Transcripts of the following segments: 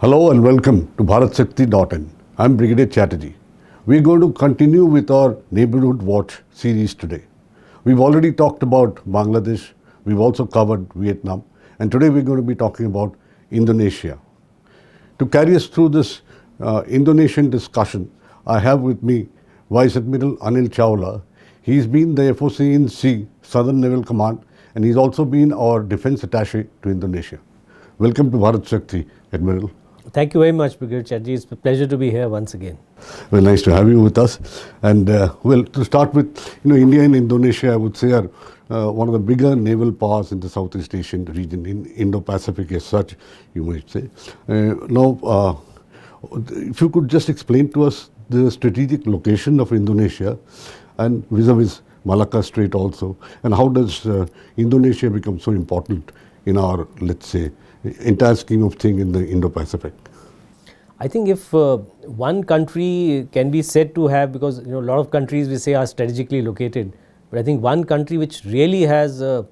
Hello and welcome to BharatShakti.in. I'm Brigadier Chatterjee. We're going to continue with our Neighborhood Watch series today. We've already talked about Bangladesh, we've also covered Vietnam, and today we're going to be talking about Indonesia. To carry us through this Indonesian discussion, I have with me Vice Admiral Anil Chawla. He's been the FOC in Sea, Southern Naval Command, and he's also been our Defense Attaché to Indonesia. Welcome to Bharat Shakti, Admiral. Thank you very much, Brigadier Chatterjee. It's a pleasure to be here once again. Well, nice to have you with us. And well, to start with, India and Indonesia, I would say, are one of the bigger naval powers in the Southeast Asian region, in Indo-Pacific as such, you might say. Now, if you could just explain to us the strategic location of Indonesia and vis-a-vis Malacca Strait also, and how does Indonesia become so important in our, let's say, entire scheme of things in the Indo-Pacific? I think if one country can be said to have, because a lot of countries we say are strategically located, but I think one country which really has a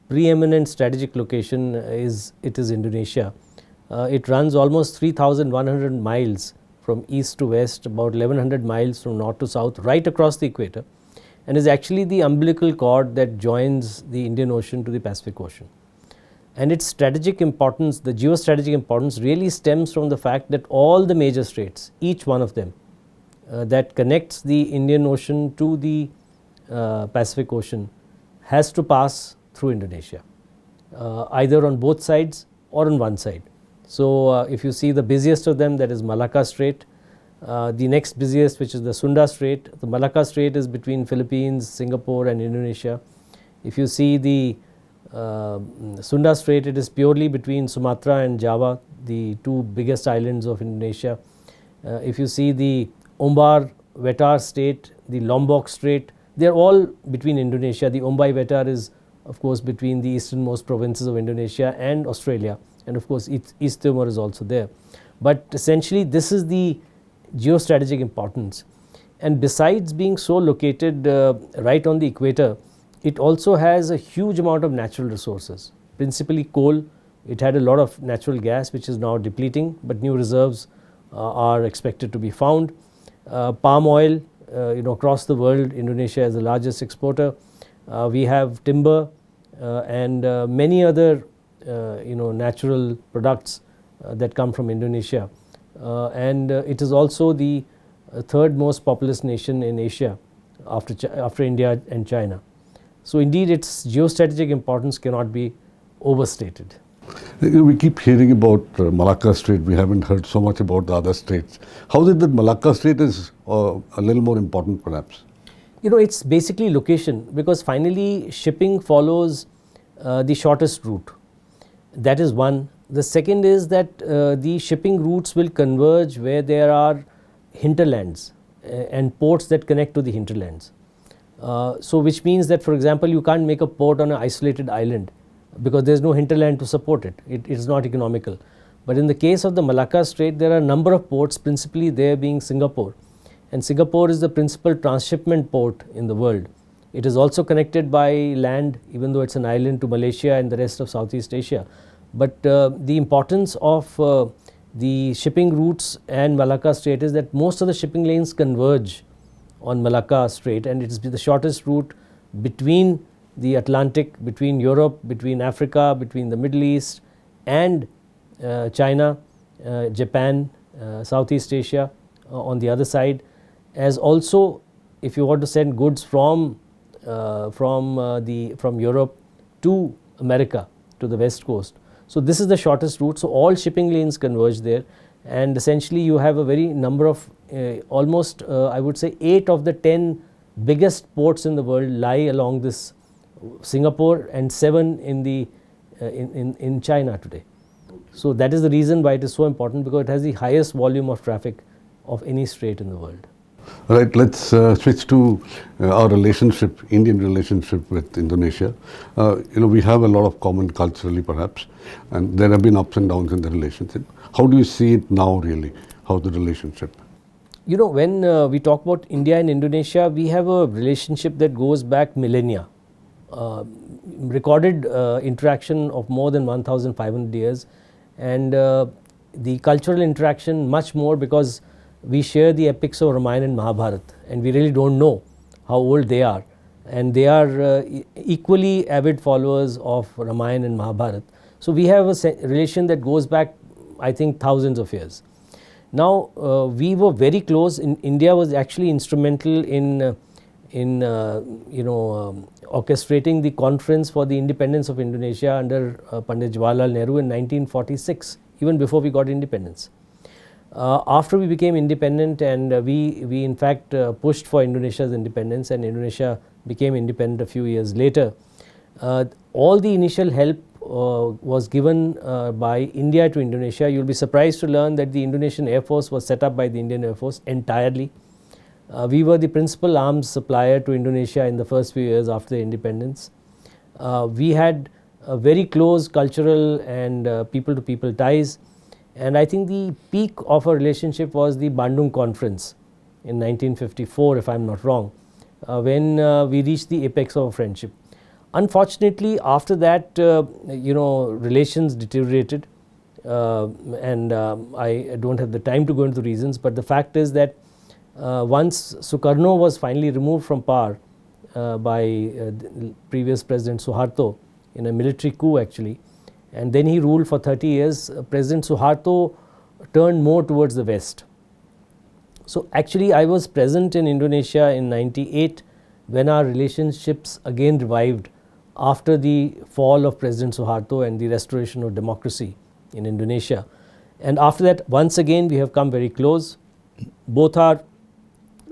preeminent strategic location is Indonesia. It runs almost 3,100 miles from east to west, about 1,100 miles from north to south, right across the equator, and is actually the umbilical cord that joins the Indian Ocean to the Pacific Ocean. And its strategic importance, the geostrategic importance, really stems from the fact that all the major straits, each one of them, that connects the Indian Ocean to the Pacific Ocean, has to pass through Indonesia, either on both sides or on one side. So, if you see the busiest of them, that is Malacca Strait. The next busiest, which is the Sunda Strait. The Malacca Strait is between Philippines, Singapore and Indonesia. If you see the Sunda Strait, it is purely between Sumatra and Java, the two biggest islands of Indonesia. If you see the Ombar Wetar Strait, the Lombok Strait, they are all between Indonesia. The Ombai Wetar is of course between the easternmost provinces of Indonesia and Australia, and of course East Timor is also there. But essentially this is the geostrategic importance, and besides being so located right on the equator, it also has a huge amount of natural resources, principally coal. It had a lot of natural gas which is now depleting, but new reserves are expected to be found. Palm oil, across the world, Indonesia is the largest exporter. We have timber and many other natural products that come from Indonesia, and it is also the third most populous nation in Asia after India and China. So indeed its geostrategic importance cannot be overstated. We keep hearing about Malacca Strait. We haven't heard so much about the other straits. How is it that Malacca Strait is a little more important perhaps? It's basically location, because finally shipping follows the shortest route. That is one. The second is that the shipping routes will converge where there are hinterlands and ports that connect to the hinterlands. So which means that, for example, you can't make a port on an isolated island because there is no hinterland to support it. It is not economical. But in the case of the Malacca Strait, there are a number of ports, principally there being Singapore. And Singapore is the principal transshipment port in the world. It is also connected by land, even though it's an island, to Malaysia and the rest of Southeast Asia. But the importance of the shipping routes and Malacca Strait is that most of the shipping lanes converge on Malacca Strait, and it is the shortest route between the Atlantic, between Europe, between Africa, between the Middle East and China, Japan, Southeast Asia on the other side, as also if you want to send goods from Europe to America, to the west coast. So this is the shortest route, so all shipping lanes converge there, and essentially you have a very number of almost I would say 8 of the 10 biggest ports in the world lie along this, Singapore, and 7 in China today. So that is the reason why it is so important, because it has the highest volume of traffic of any strait in the world. All right, let's switch to our relationship, Indian relationship with Indonesia. We have a lot of common culturally perhaps, and there have been ups and downs in the relationship. How do you see it now really? How's the relationship? When we talk about India and Indonesia, we have a relationship that goes back millennia. Recorded interaction of more than 1,500 years, and the cultural interaction much more because we share the epics of Ramayana and Mahabharata, and we really don't know how old they are, and they are equally avid followers of Ramayana and Mahabharata. So we have a relation that goes back, I think, thousands of years. Now we were very close. India was actually instrumental in orchestrating the conference for the independence of Indonesia under Pandit Jawaharlal Nehru in 1946, even before we got independence. After we became independent, and we in fact pushed for Indonesia's independence, and Indonesia became independent a few years later, all the initial help was given by India to Indonesia. You will be surprised to learn that the Indonesian Air Force was set up by the Indian Air Force entirely. We were the principal arms supplier to Indonesia in the first few years after the independence. We had very close cultural and people-to-people ties, and I think the peak of our relationship was the Bandung Conference in 1954, if I am not wrong, when we reached the apex of our friendship. Unfortunately, after that, relations deteriorated, and I don't have the time to go into the reasons, but the fact is that once Sukarno was finally removed from power by previous President Suharto in a military coup actually, and then he ruled for 30 years, President Suharto turned more towards the west. So actually I was present in Indonesia in 98 when our relationships again revived after the fall of President Suharto and the restoration of democracy in Indonesia. And after that, once again we have come very close. Both are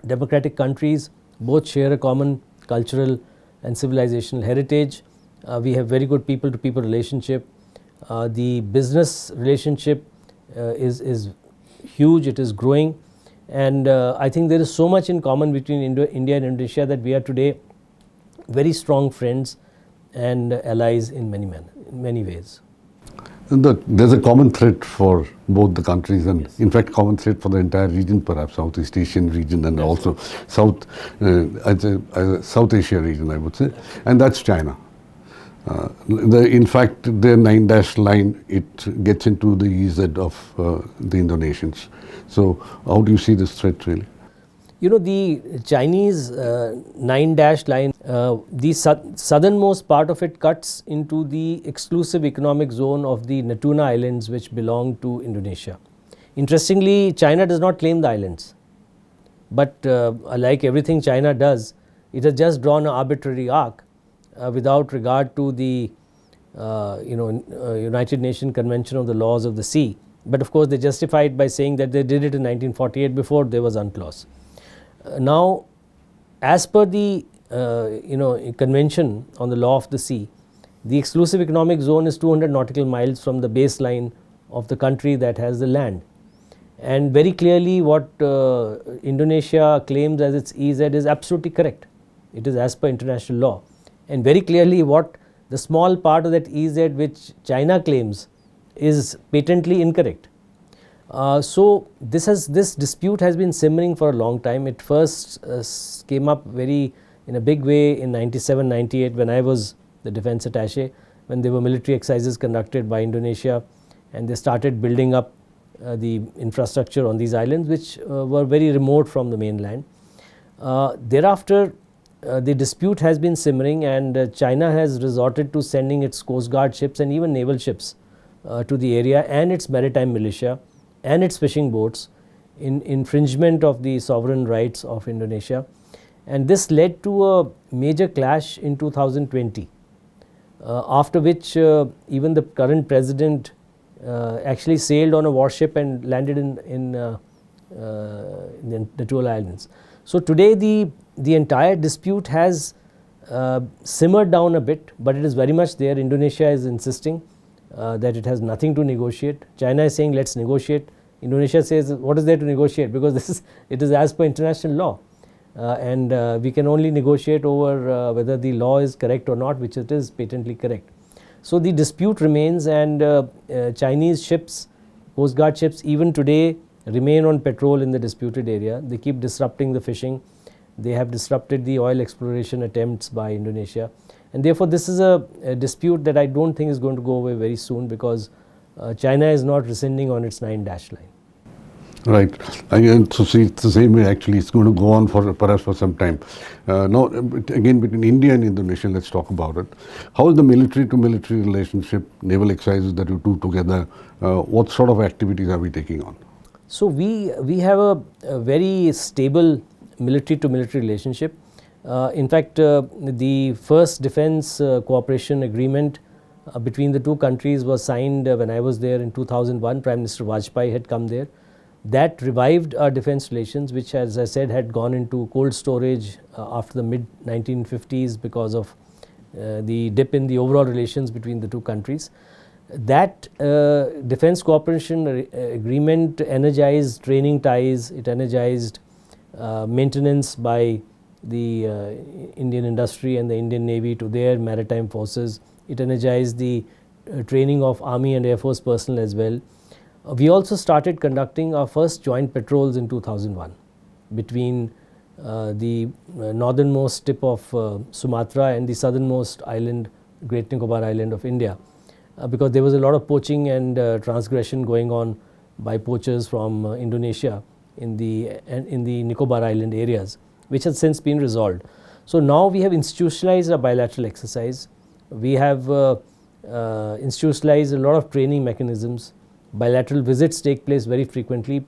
democratic countries, both share a common cultural and civilizational heritage. We have very good people-to-people relationship. The business relationship is huge, it is growing, and I think there is so much in common between India and Indonesia that we are today very strong friends and allies in many ways. And there's a common thread for both the countries, and in fact common thread for the entire region, perhaps Southeast Asian region, and also South Asia region, I would say, and that's China. In fact, their 9-dash line, it gets into the EEZ of the Indonesians. So how do you see this threat really? You know, the Chinese 9-dash line, the southernmost part of it cuts into the exclusive economic zone of the Nuna Islands, which belong to Indonesia. Interestingly, China does not claim the islands, but like everything China does, it has just drawn an arbitrary arc without regard to the United Nations Convention on the Laws of the Sea. But of course they justify it by saying that they did it in 1948 before there was UNCLOS. Now, as per the Convention on the Law of the Sea, the exclusive economic zone is 200 nautical miles from the baseline of the country that has the land. And very clearly what Indonesia claims as its EEZ is absolutely correct. It is as per international law. And very clearly what the small part of that EEZ which China claims is patently incorrect. So this dispute has been simmering for a long time. It first came up in a big way in 97-98 when I was the defense attaché, when there were military exercises conducted by Indonesia, and they started building up the infrastructure on these islands, which were very remote from the mainland. Thereafter the dispute has been simmering, and China has resorted to sending its coast guard ships and even naval ships to the area, and its maritime militia and its fishing boats in infringement of the sovereign rights of Indonesia. And this led to a major clash in 2020, after which even the current president actually sailed on a warship and landed in the Nuna Islands. So today the entire dispute has simmered down a bit, but it is very much there. Indonesia is insisting that it has nothing to negotiate. China is saying let's negotiate. Indonesia says what is there to negotiate, because it is as per international law, and we can only negotiate over whether the law is correct or not, which it is patently correct. So the dispute remains, and Chinese ships, coast guard ships, even today remain on patrol in the disputed area. They keep disrupting the fishing. They have disrupted the oil exploration attempts by Indonesia, and therefore this is a dispute that I don't think is going to go away very soon, because China is not rescinding on its 9-dash line. Right. Again, so see, it's the same way actually. It's going to go on for perhaps for some time. Now, again, between India and Indonesia, let's talk about it. How is the military-to-military relationship, naval exercises that you do together? What sort of activities are we taking on? So we have a very stable military-to-military relationship. In fact, the first defense cooperation agreement between the two countries was signed when I was there in 2001. Prime Minister Vajpayee had come there. That revived our defense relations, which, as I said, had gone into cold storage after the mid-1950s because of the dip in the overall relations between the two countries. That defense cooperation agreement energized training ties, it energized maintenance by the Indian industry and the Indian Navy to their maritime forces. It energized the training of Army and Air Force personnel as well. We also started conducting our first joint patrols in 2001 between the northernmost tip of Sumatra and the southernmost island, Great Nicobar Island of India, because there was a lot of poaching and transgression going on by poachers from Indonesia in the Nicobar Island areas, which has since been resolved. So now we have institutionalized a bilateral exercise. We have institutionalized a lot of training mechanisms. Bilateral visits take place very frequently,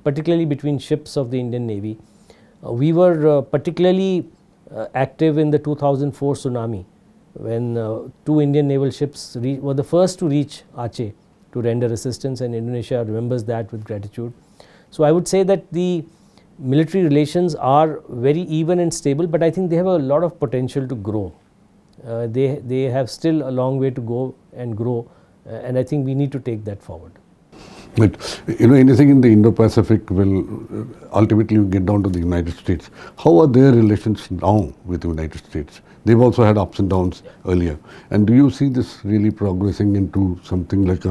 particularly between ships of the Indian Navy. We were particularly active in the 2004 tsunami, when two Indian naval ships were the first to reach Aceh to render assistance, and Indonesia remembers that with gratitude. So I would say that the military relations are very even and stable, but I think they have a lot of potential to grow. They have still a long way to go and grow, and I think we need to take that forward. But anything in the Indo-Pacific will ultimately get down to the United States. How are their relations now with the United States? They've also had ups and downs earlier. And do you see this really progressing into something like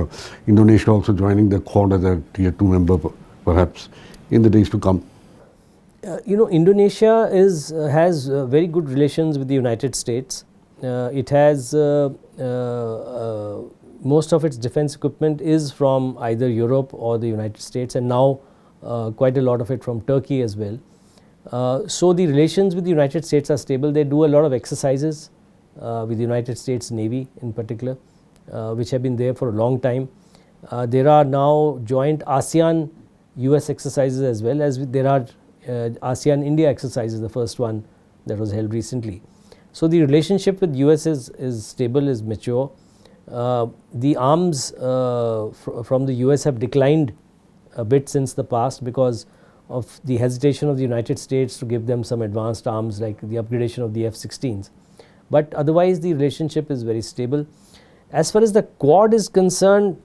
Indonesia also joining the Quad as a tier 2 member perhaps in the days to come? Indonesia has very good relations with the United States. It has most of its defense equipment is from either Europe or the United States, and now quite a lot of it from Turkey as well. So the relations with the United States are stable. They do a lot of exercises with the United States Navy in particular, which have been there for a long time. There are now joint ASEAN-US exercises as well, as there are ASEAN-India exercises, the first one that was held recently. So the relationship with US is stable, is mature. The arms from the US have declined a bit since the past because of the hesitation of the United States to give them some advanced arms like the upgradation of the F-16s. But otherwise the relationship is very stable. As far as the Quad is concerned,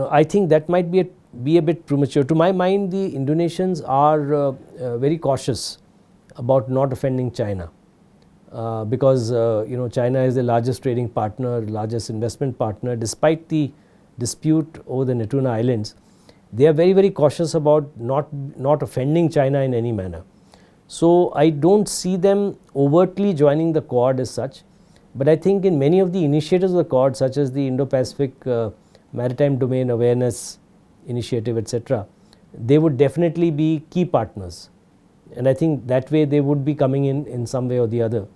I think that might be a bit premature. To my mind, the Indonesians are very cautious about not offending China. Because China is the largest trading partner, largest investment partner. Despite the dispute over the Nuna Islands, they are very, very cautious about not offending China in any manner. So I don't see them overtly joining the Quad as such, but I think in many of the initiatives of the Quad, such as the Indo-Pacific Maritime Domain Awareness Initiative, etc., they would definitely be key partners. And I think that way they would be coming in some way or the other,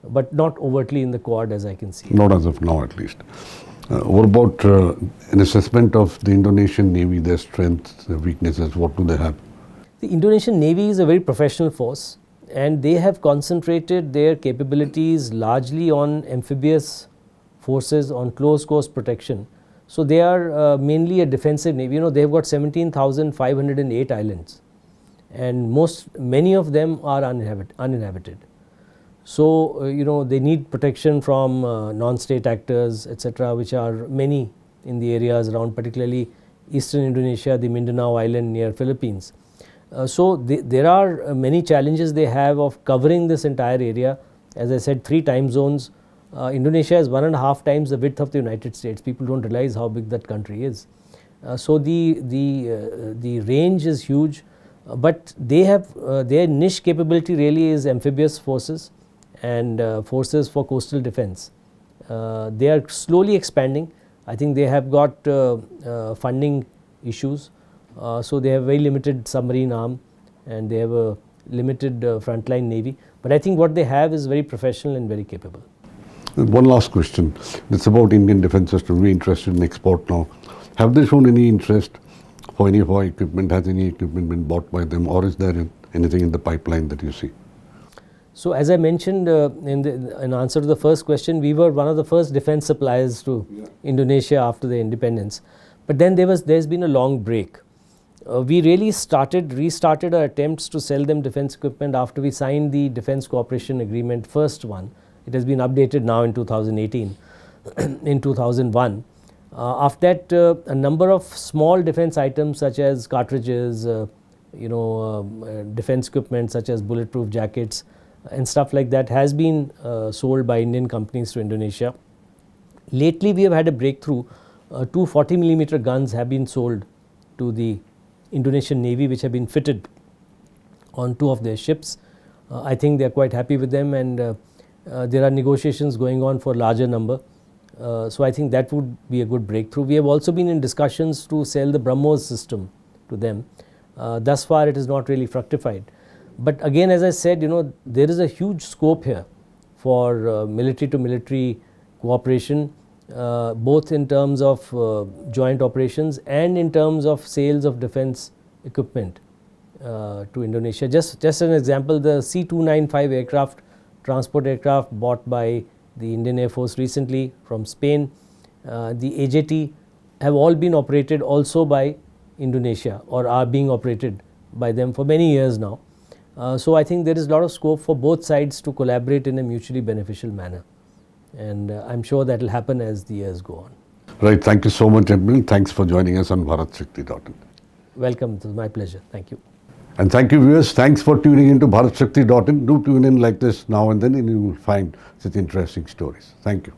but not overtly in the Quad as I can see. Not as of now, at least. What about an assessment of the Indonesian Navy, their strengths, their weaknesses? What do they have? The Indonesian Navy is a very professional force, and they have concentrated their capabilities largely on amphibious forces, on close coast protection. So they are mainly a defensive Navy. They have got 17,508 islands, and many of them are uninhabited. So they need protection from non-state actors, etc., which are many in the areas around, particularly eastern Indonesia, the Mindanao Island near Philippines. So there are many challenges they have of covering this entire area. As I said, 3 time zones. Indonesia is 1.5 times the width of the United States. People don't realize how big that country is. So the range is huge, but they have their niche capability really is amphibious forces and forces for coastal defense. They are slowly expanding. I think they have got funding issues, so they have very limited submarine arm and they have a limited frontline navy. But I think what they have is very professional and very capable. One last question. It's about Indian defence system. We're interested in export now. Have they shown any interest for any of our equipment? Has any equipment been bought by them, or is there anything in the pipeline that you see? So as I mentioned in answer to the first question, we were one of the first defence suppliers to Indonesia after the independence. But then there's been a long break. We really restarted our attempts to sell them defence equipment after we signed the Defence Cooperation Agreement, first one. It has been updated now in 2018, in 2001. After that, a number of small defence items such as cartridges, defence equipment such as bulletproof jackets and stuff like that has been sold by Indian companies to Indonesia. Lately, we have had a breakthrough. Two 40mm guns have been sold to the Indonesian Navy, which have been fitted on two of their ships. I think they are quite happy with them, and there are negotiations going on for a larger number. So I think that would be a good breakthrough. We have also been in discussions to sell the BrahMos system to them. Thus far it is not really fructified. But again, as I said, there is a huge scope here for military to military cooperation, both in terms of joint operations and in terms of sales of defence equipment to Indonesia. Just an example, the C-295 aircraft, transport aircraft bought by the Indian Air Force recently from Spain, the AJT have all been operated also by Indonesia, or are being operated by them for many years now. So I think there is a lot of scope for both sides to collaborate in a mutually beneficial manner, and I'm sure that will happen as the years go on. Right, thank you so much, Admiral. Thanks for joining us on BharatShakti.in. Welcome, it was my pleasure. Thank you. And thank you, viewers. Thanks for tuning into BharatShakti.in. Do tune in like this now and then, and you will find such interesting stories. Thank you.